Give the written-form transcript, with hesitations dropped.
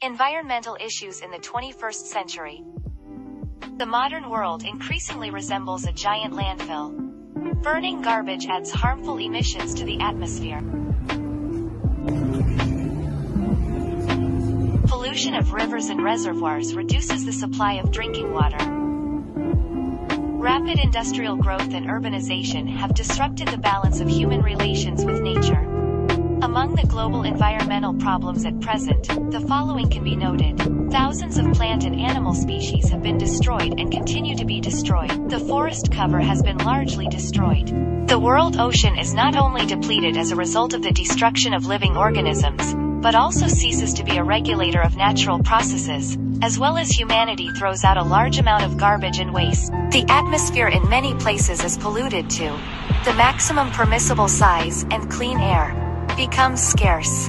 Environmental issues in the 21st century. The modern world increasingly resembles a giant landfill. Burning garbage adds harmful emissions to the atmosphere. Pollution of rivers and reservoirs reduces the supply of drinking water. Rapid industrial growth and urbanization have disrupted the balance of human relations with nature. Among the global environmental problems at present, the following can be noted. Thousands of plant and animal species have been destroyed and continue to be destroyed. The forest cover has been largely destroyed. The world ocean is not only depleted as a result of the destruction of living organisms, but also ceases to be a regulator of natural processes, as well as humanity throws out a large amount of garbage and waste. The atmosphere in many places is polluted to the maximum permissible size, and clean air becomes scarce.